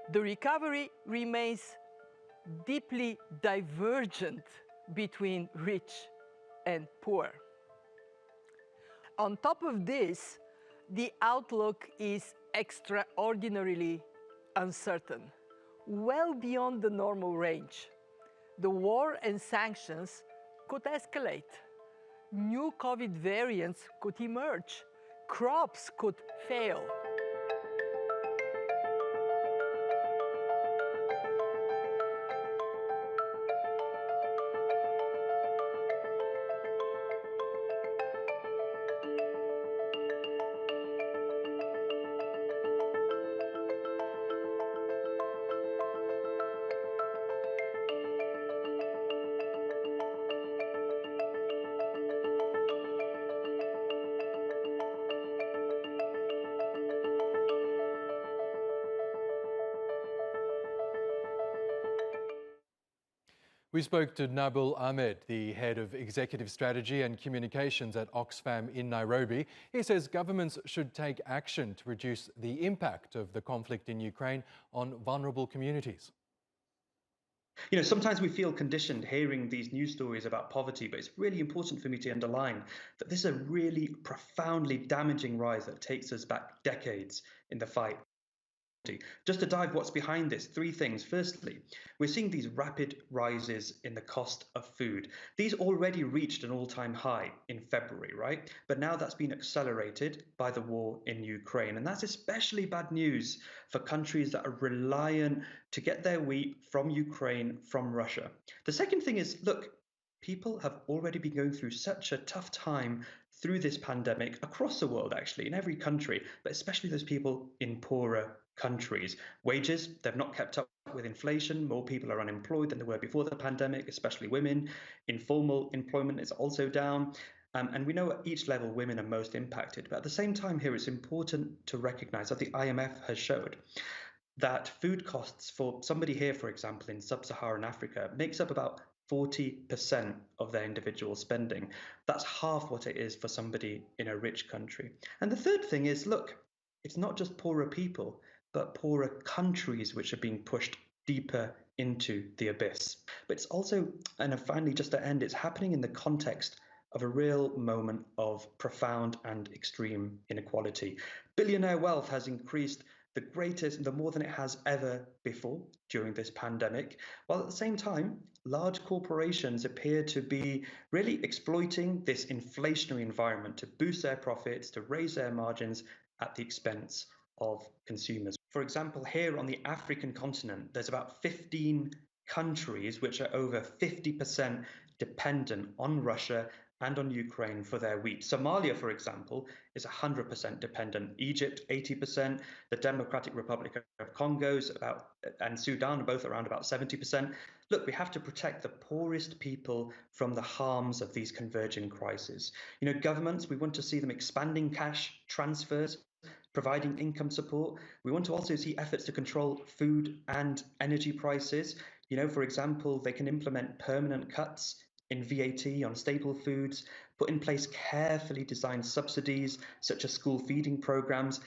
The recovery remains deeply divergent between rich and poor. On top of this, the outlook is extraordinarily uncertain, well beyond the normal range. The war and sanctions could escalate. New COVID variants could emerge. Crops could fail. We spoke to Nabil Ahmed, the head of executive strategy and communications at Oxfam in Nairobi. He says governments should take action to reduce the impact of the conflict in Ukraine on vulnerable communities. You know, sometimes we feel conditioned hearing these news stories about poverty, but it's really important for me to underline that this is a really profoundly damaging rise that takes us back decades in the fight. Just to dive what's behind this, three things. Firstly, we're seeing these rapid rises in the cost of food. These already reached an all-time high in February, right? But now that's been accelerated by the war in Ukraine. And that's especially bad news for countries that are reliant to get their wheat from Ukraine, from Russia. The second thing is, look, people have already been going through such a tough time through this pandemic across the world, actually, in every country, but especially those people in poorer countries. Wages, they've not kept up with inflation. More people are unemployed than they were before the pandemic, especially women. Informal employment is also down. And we know at each level women are most impacted. But at the same time here, it's important to recognize that the IMF has showed that food costs for somebody here, for example, in sub-Saharan Africa, makes up about 40% of their individual spending. That's half what it is for somebody in a rich country. And the third thing is, look, it's not just poorer people, but poorer countries which are being pushed deeper into the abyss. But it's also, and finally, just to end, it's happening in the context of a real moment of profound and extreme inequality. Billionaire wealth has increased the more than it has ever before during this pandemic, while at the same time, large corporations appear to be really exploiting this inflationary environment to boost their profits, to raise their margins at the expense of consumers. For example, here on the African continent, there's about 15 countries which are over 50% dependent on Russia and on Ukraine for their wheat. Somalia, for example, is 100% dependent. Egypt, 80%. The Democratic Republic of Congo and Sudan are both around about 70%. Look, we have to protect the poorest people from the harms of these converging crises. You know, governments, we want to see them expanding cash transfers, providing income support. We want to also see efforts to control food and energy prices. You know, for example, they can implement permanent cuts in VAT on staple foods, put in place carefully designed subsidies such as school feeding programs,